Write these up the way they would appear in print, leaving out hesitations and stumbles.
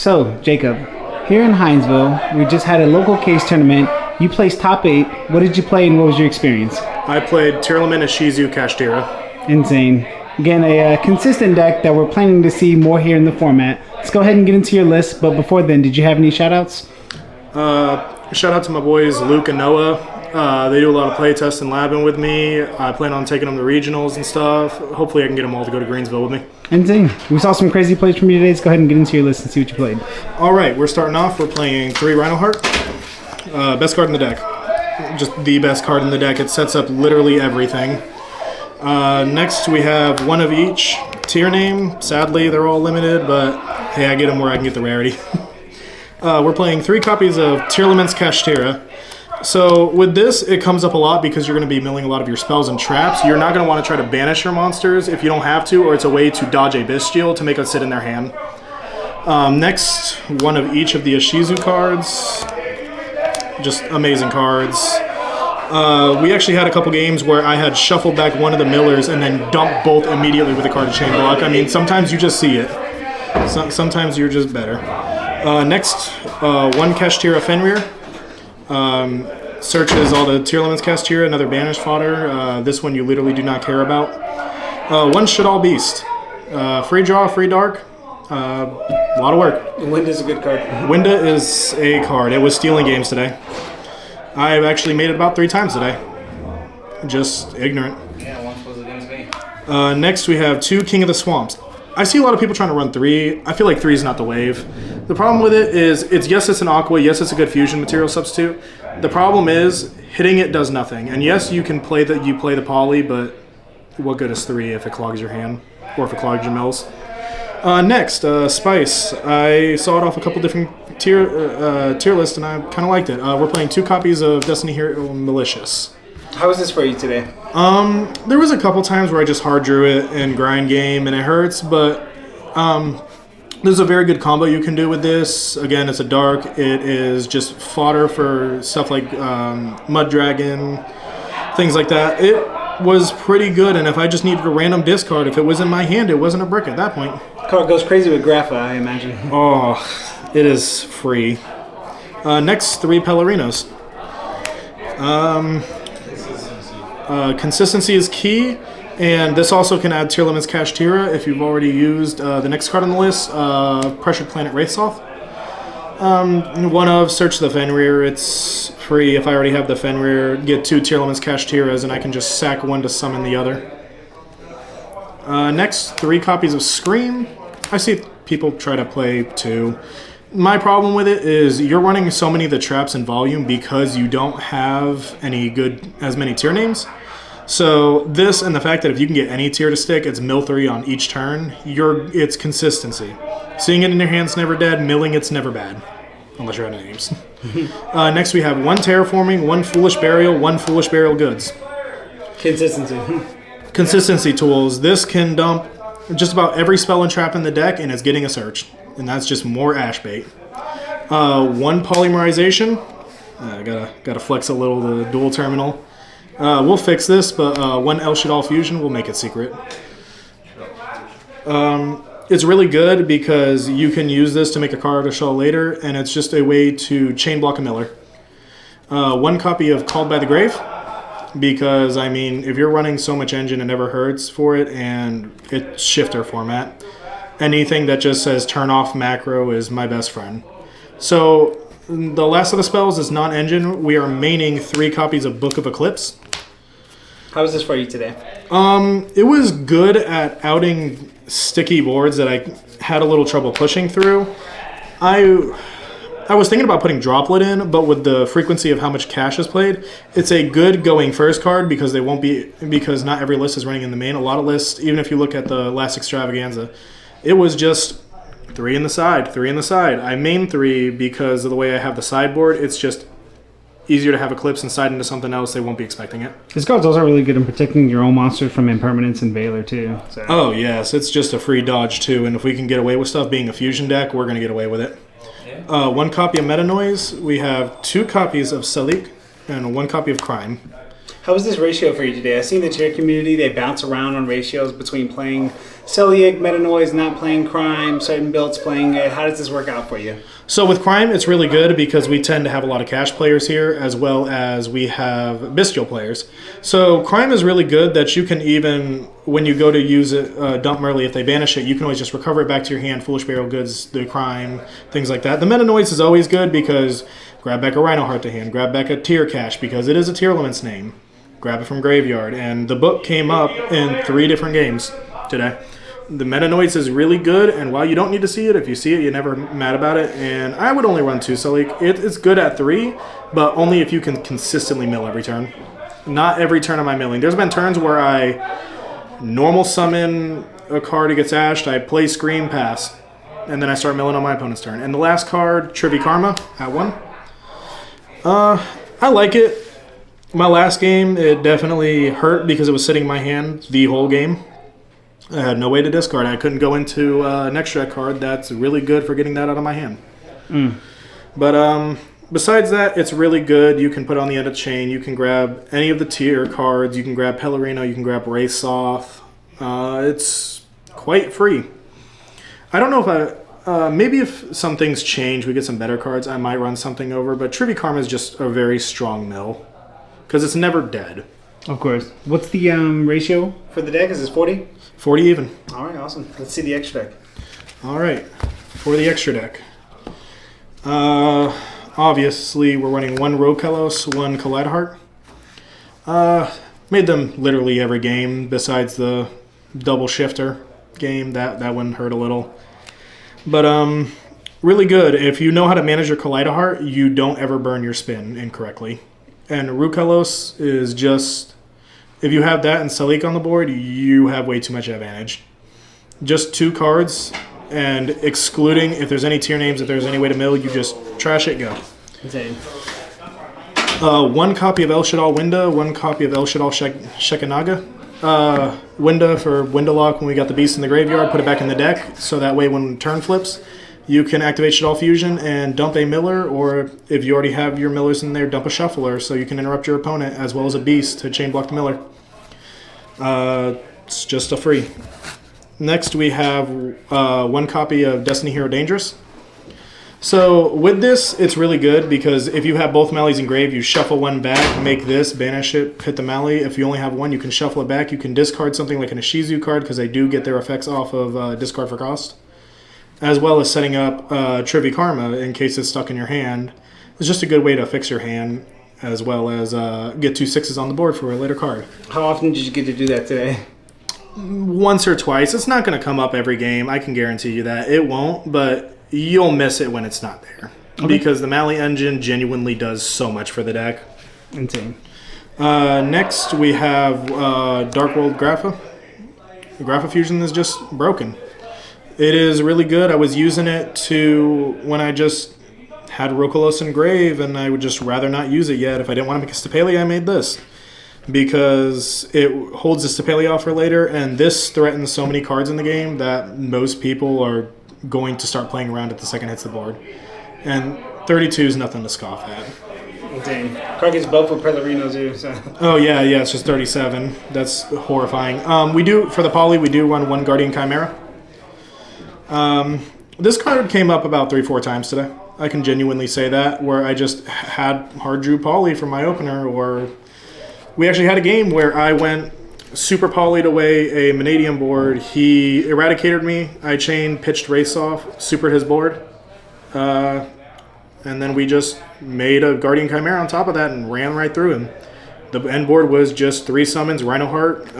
So, Jacob, here in Hinesville, we just had a local case tournament. You placed top 8. What did you play and what was your experience? I played Tearlaments Shizu Kashtira. Insane. Again, a consistent deck that we're planning to see more here in the format. Let's go ahead and get into your list, but before then, did you have any shout-outs? Shout out to my boys Luke and Noah. They do a lot of play tests and labbing with me. I plan on taking them to regionals and stuff. Hopefully I can get them all to go to Greensville with me. Insane. We saw some crazy plays from you today. Let's go ahead and get into your list and see what you played. All right, we're starting off. We're playing 3 Rhinoheart. Best card in the deck. Just the best card in the deck. It sets up literally everything. Next, we have 1 of each tier name. Sadly, they're all limited, but hey, I get them where I can get the rarity. We're playing 3 copies of Tearlaments Kashtira. So with this, it comes up a lot because you're going to be milling a lot of your spells and traps. You're not going to want to try to banish your monsters if you don't have to, or it's a way to dodge a Bestial to make it sit in their hand. Next, 1 of each of the Ishizu cards. Just amazing cards. We actually had a couple games where I had shuffled back 1 of the millers and then dumped both immediately with a card to chain block. I mean, sometimes you just see it. Sometimes you're just better. Next, 1 Kashtira Fenrir. Searches all the Tearlaments Kashtira, another banished fodder. This one you literally do not care about. 1 Shadal Beast. Free draw, free dark. A lot of work. Winda's a good card. Winda is a card. It was stealing games today. I've actually made it about 3 times today. Just ignorant. Yeah, once was against me. Next we have 2 King of the Swamps. I see a lot of people trying to run 3. I feel like 3 is not the wave. The problem with it is, it's an Aqua, yes, it's a good fusion material substitute. The problem is, hitting it does nothing. And yes, you can play the poly, but what good is 3 if it clogs your hand, or if it clogs your mills? Next, Spice. I saw it off a couple different tier lists, and I kind of liked it. We're playing 2 copies of Destiny Hero Malicious. How was this for you today? There was a couple times where I just hard drew it in grind game and it hurts, but there's a very good combo you can do with this. Again, it's a dark. It is just fodder for stuff like Mud Dragon, things like that. It was pretty good, and if I just needed a random discard, if it was in my hand, it wasn't a brick at that point. Card goes crazy with Grapha, I imagine. Oh, it is free. Next, 3 Pellerinos. Consistency is key, and this also can add Tearlaments Kashtira if you've already used the next card on the list, Pressured Planet Wraithsoth. 1 of Search the Fenrir. It's free. If I already have the Fenrir, get 2 Tearlaments Kashtiras, and I can just sack 1 to summon the other. Next, 3 copies of Scream. I see people try to play 2. My problem with it is you're running so many of the traps in volume because you don't have as many tier names. So this and the fact that if you can get any tier to stick, it's mill 3 on each turn. It's consistency. Seeing it in your hand's never dead. Milling it's never bad, unless you're out of names. Next we have 1 Terraforming, 1 Foolish Burial, 1 Foolish Burial Goods. Consistency tools. This can dump just about every spell and trap in the deck, and it's getting a search. And that's just more ash bait. 1 Polymerization. Gotta flex a little the dual terminal. We'll fix this, but 1 El Shaddai Fusion will make it secret. It's really good because you can use this to make a card to show later, and it's just a way to chain block a miller. 1 copy of Called by the Grave, because I mean, if you're running so much engine, it never hurts for it, and it's shifter format. Anything that just says turn off macro is my best friend. So the last of the spells is non-engine. We are maining 3 copies of Book of Eclipse. How was this for you today? It was good at outing sticky boards that I had a little trouble pushing through. I was thinking about putting Droplet in, but with the frequency of how much cash is played, it's a good going first card because because not every list is running in the main. A lot of lists, even if you look at the last Extravaganza, it was just 3 in the side, 3 in the side. I main 3 because of the way I have the sideboard. It's just easier to have Eclipse and side into something else. They won't be expecting it. This card's also really good in protecting your own monsters from impermanence and Veiler too. So. Oh yes, it's just a free dodge too, and if we can get away with stuff being a fusion deck, we're going to get away with it. 1 copy of Meta Noise. We have 2 copies of Salik and 1 copy of Crime. How was this ratio for you today? I've seen the tier community, they bounce around on ratios between playing Celiac, Metanoise, not playing Crime, certain builds playing it. How does this work out for you? So with Crime, it's really good because we tend to have a lot of cash players here, as well as we have bestial players. So Crime is really good that you can even, when you go to use it, dump Merly, if they banish it, you can always just recover it back to your hand, Foolish Burial Goods, the Crime, things like that. The Metanoise is always good because grab back a Rhino Heart to hand, grab back a Tear Cache because it is a Tearlaments name. Grab it from Graveyard. And the book came up in 3 different games today. The Metanoise is really good, and while you don't need to see it, if you see it, you're never mad about it. And I would only run 2 Celiac. It's good at 3, but only if you can consistently mill every turn. Not every turn am I milling. There's been turns where I normal summon a card that gets ashed, I play Scream, pass, and then I start milling on my opponent's turn. And the last card, Trivy Karma, at 1. I like it. My last game, it definitely hurt because it was sitting in my hand the whole game. I had no way to discard. I couldn't go into an extra card that's really good for getting that out of my hand. But besides that, it's really good. You can put it on the end of the chain. You can grab any of the tier cards. You can grab Pellerino. You can grab Wraithoth. It's quite free. I don't know if maybe if some things change, we get some better cards, I might run something over. But Trivy Karma is just a very strong mill because it's never dead. Of course. What's the ratio? For the deck, is this 40? 40 even. All right, awesome. Let's see the extra deck. All right, for the extra deck. Obviously, we're running 1 Rokelos, 1 Kaleidoheart. Made them literally every game besides the double shifter game. That one hurt a little. But really good. If you know how to manage your Kaleidoheart, you don't ever burn your spin incorrectly. And Rokelos is just... If you have that and Celiac on the board, you have way too much advantage. Just 2 cards, and excluding if there's any tier names, if there's any way to mill, you just trash it, go. Insane. 1 copy of El Shaddai Winda, 1 copy of El Shaddai Shekanaga. Winda for Windalock when we got the beast in the graveyard, put it back in the deck, so that way when turn flips, you can activate Shaddai Fusion and dump a miller, or if you already have your millers in there, dump a shuffler so you can interrupt your opponent as well as a beast to chain block the miller. It's just a free. Next we have 1 copy of Destiny Hero Dangerous. So with this, it's really good because if you have both Malleys in grave, you shuffle 1 back, make this, banish it, hit the Malley. If you only have 1, you can shuffle it back. You can discard something like an Ishizu card because they do get their effects off of discard for cost, as well as setting up Trivy Karma in case it's stuck in your hand. It's just a good way to fix your hand, as well as get 2 6s on the board for a later card. How often did you get to do that today? Once or twice. It's not going to come up every game. I can guarantee you that. It won't, but you'll miss it when it's not there. Okay. Because the Malley engine genuinely does so much for the deck. Insane. Next, we have Dark World Grapha. Grapha Fusion is just broken. It is really good. I was using it to when I just had Rokelos in grave, and I would just rather not use it yet. If I didn't want to make a Stapelia, I made this because it holds the Stapelia off for later, and this threatens so many cards in the game that most people are going to start playing around it the second it hits the board. And 32 is nothing to scoff at. Insane. Card gets buffed with Pellerino too. So. Oh yeah, it's just 37. That's horrifying. We do for the poly, we do run 1 Guardian Chimera. This card came up about 3-4 times today. I can genuinely say that, where I just had hard drew poly from my opener, or we actually had a game where I went super polyed away a Manadium board. He eradicated me. I chained, pitched Wraithoth, supered his board. And then we just made a Guardian Chimera on top of that and ran right through him. The end board was just 3 summons, Rhino Heart,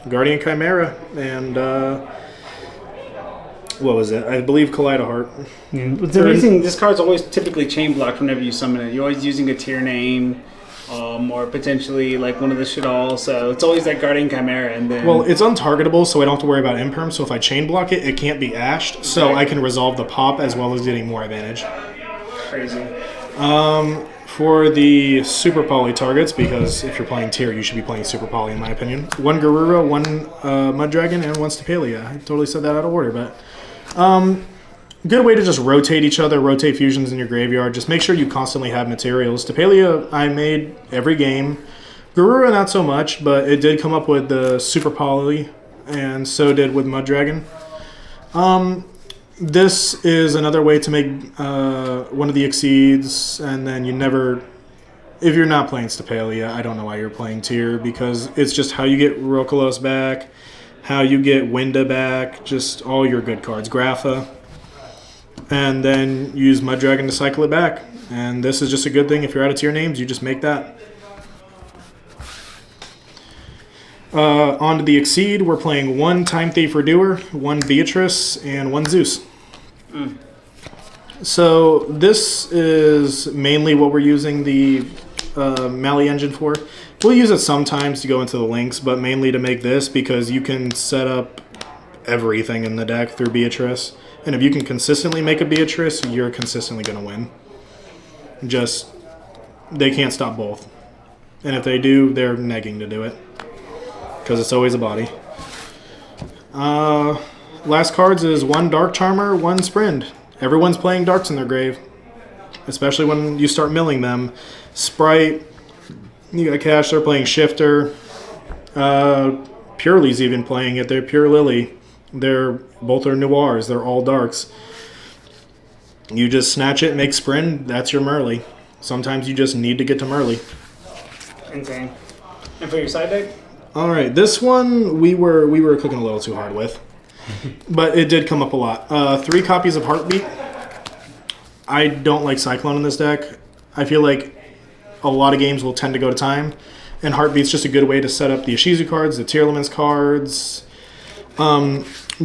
Guardian Chimera, and what was it? I believe Kaleidoheart. Yeah. It's amazing. This card's always typically chain blocked whenever you summon it. You're always using a tier name, or potentially like one of the Shaddai. So it's always that Guardian Chimera, and then it's untargetable, so I don't have to worry about imperm. So if I chain block it, it can't be ashed. So I can resolve the pop as well as getting more advantage. Crazy. For the Super Poly targets, because if you're playing tier, you should be playing Super Poly in my opinion. 1 Garura, 1 Mud Dragon, and 1 Stapelia. I totally said that out of order, but good way to just rotate each other, rotate fusions in your graveyard. Just make sure you constantly have materials. Stapelia I made every game. Garura not so much, but it did come up with the Super Poly and so did with Mud Dragon. This is another way to make one of the Exceeds, and then you never... If you're not playing Stapelia, I don't know why you're playing Tier, because it's just how you get Rokolos back, how you get Winda back, just all your good cards. Grapha. And then use Mud Dragon to cycle it back. And this is just a good thing. If you're out of Tier names, you just make that. On to the Exceed, we're playing 1 Time Thief Redoer, 1 Beatrice, and 1 Zeus. So this is mainly what we're using the Mali engine for. We'll use it sometimes to go into the links, but mainly to make this because you can set up everything in the deck through Beatrice. And if you can consistently make a Beatrice, you're consistently going to win. Just, they can't stop both. And if they do, they're negging to do it. Because it's always a body. Last cards is 1 Dark Charmer, 1 Sprint. Everyone's playing darks in their grave. Especially when you start milling them. Sprite, you got Cash, they're playing Shifter. Purely's even playing it. They're Pure Lily. Both are Noirs. They're all darks. You just snatch it, make Sprint, that's your Merly. Sometimes you just need to get to Merly. Insane. And for your side deck? All right, this one we were cooking a little too hard with, but it did come up a lot. 3 copies of Heartbeat. I don't like Cyclone in this deck. I feel like a lot of games will tend to go to time, and Heartbeat's just a good way to set up the Ishizu cards, the Tearlaments cards.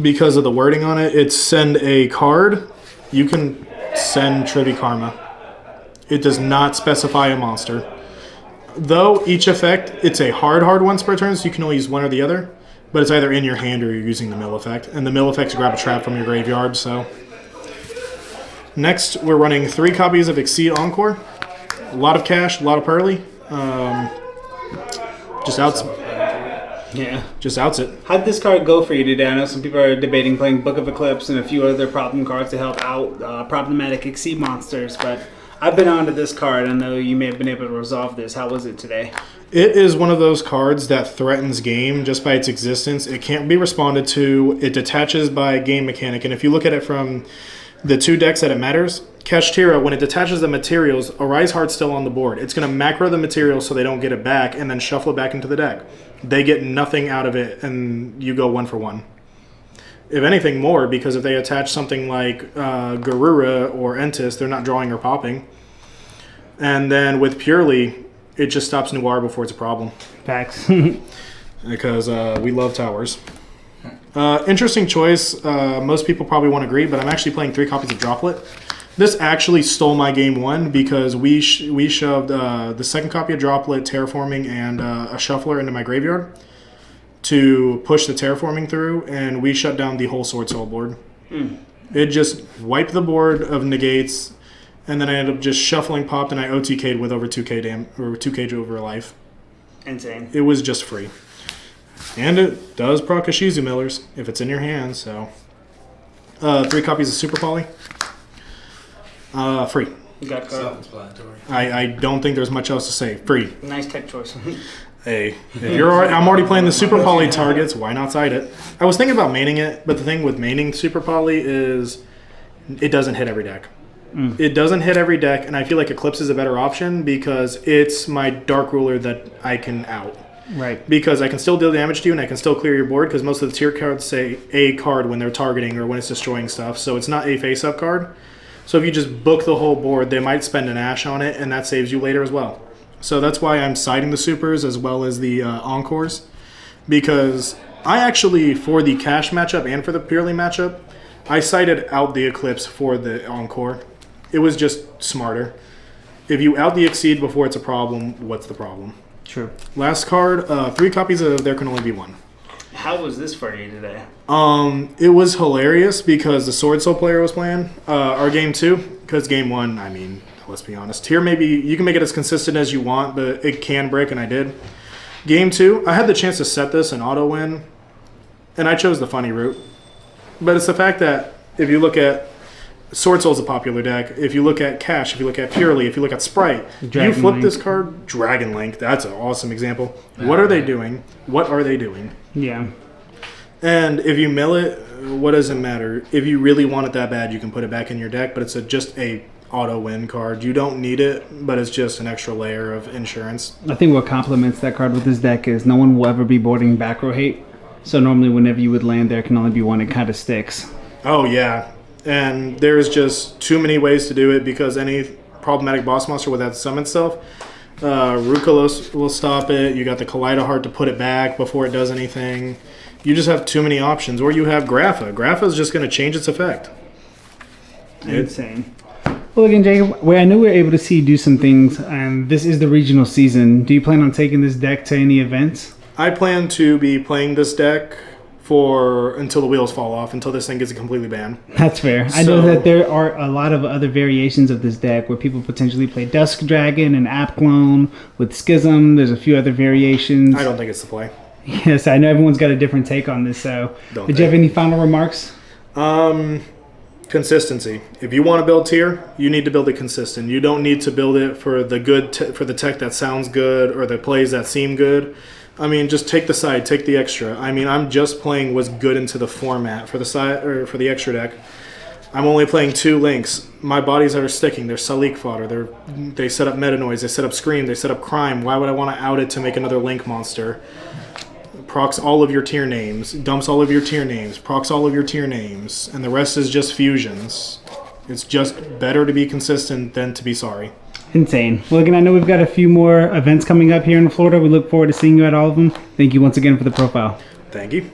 Because of the wording on it, it's send a card. You can send Trivi Karma. It does not specify a monster. Though each effect, it's a hard once per turn, so you can only use one or the other. But it's either in your hand or you're using the mill effect. And the mill effect is grab a trap from your graveyard, so... Next, we're running 3 copies of Exceed Encore. A lot of cash, a lot of Pearly. Just outs. Yeah. Just outs it. How'd this card go for you today? I know some people are debating playing Book of Eclipse and a few other problem cards to help out problematic Exceed monsters, but I've been onto this card. I know you may have been able to resolve this. How was it today? It is one of those cards that threatens game just by its existence. It can't be responded to. It detaches by game mechanic, and if you look at it from the 2 decks that it matters, Kashtira, when it detaches the materials, a Rise Heart's still on the board. It's going to macro the materials so they don't get it back and then shuffle it back into the deck. They get nothing out of it, and you go 1 for 1. If anything more, because if they attach something like Garura or Entis, they're not drawing or popping. And then with Purely, it just stops Noir before it's a problem. Facts. Because we love towers. Interesting choice. Most people probably won't agree, but I'm actually playing 3 copies of Droplet. This actually stole my game 1 because we shoved the second copy of Droplet, Terraforming, and a Shuffler into my graveyard to push the Terraforming through, and we shut down the whole Sword Soul board. It just wiped the board of negates, and then I ended up just shuffling popped, and I OTK'd with over 2k over life. Insane. It was just free. And it does proc Ishizu Millers if it's in your hand, so. 3 copies of Super Poly. Free. You got card. Self-explanatory. I don't think there's much else to say. Free. Nice tech choice. Hey, if I'm already playing the Super Poly targets, why not side it? I was thinking about maining it, but the thing with maining Super Poly is it doesn't hit every deck. It doesn't hit every deck, and I feel like Eclipse is a better option because it's my Dark Ruler that I can out. Right. Because I can still deal damage to you and I can still clear your board because most of the tier cards say a card when they're targeting or when it's destroying stuff. So it's not a face-up card. So if you just book the whole board, they might spend an Ash on it and that saves you later as well. So that's why I'm siding the Supers as well as the Encores. Because I actually, for the Cash matchup and for the Purely matchup, I sided out the Eclipse for the Encore. It was just smarter. If you out the Exceed before it's a problem, what's the problem? True. Last card, 3 copies of There Can Only Be One. How was this for you today? It was hilarious because the Sword Soul player was playing our game 2. Because game 1, I mean, let's be honest. Here, maybe you can make it as consistent as you want, but it can break, and I did. Game 2, I had the chance to set this and auto win, and I chose the funny route. But it's the fact that if you look at Sword Soul's a popular deck. If you look at Cash, if you look at Purely, if you look at Sprite, you flip this card, Dragon Link. That's an awesome example. What are they doing? What are they doing? Yeah. And if you mill it, what does it matter? If you really want it that bad, you can put it back in your deck, but it's just a auto win card. You don't need it, but it's just an extra layer of insurance. I think what complements that card with this deck is no one will ever be boarding back row hate. So normally whenever you would land, there can only be one. It kind of sticks. Oh, yeah. And there's just too many ways to do it because any problematic boss monster would have to summon itself. Ruka will stop it. You got the Kaleido Heart to put it back before it does anything. You just have too many options. Or you have Grapha. Grapha is just going to change its effect. Insane. Well, again, Jacob, I know we were able to see you do some things, and this is the regional season. Do you plan on taking this deck to any events? I plan to be playing this deck until the wheels fall off, until this thing gets completely banned. That's fair. I know that there are a lot of other variations of this deck where people potentially play Dusk Dragon and App Clone with Schism. There's a few other variations. I don't think it's the play. Yes, I know everyone's got a different take on this, so did you have any final remarks? Consistency. If you want to build tier, you need to build it consistent. You don't need to build it for the for the tech that sounds good or the plays that seem good. I mean, just take the side, take the extra. I mean, I'm just playing what's good into the format for the side or for the extra deck. I'm only playing 2 links. My bodies are sticking. They're Salik fodder. They set up Meta Noise. They set up Scream. They set up Crime. Why would I want to out it to make another link monster? Procs all of your tier names, dumps all of your tier names, procs all of your tier names, and the rest is just fusions. It's just better to be consistent than to be sorry. Insane. Well, again, I know we've got a few more events coming up here in Florida. We look forward to seeing you at all of them. Thank you once again for the profile. Thank you.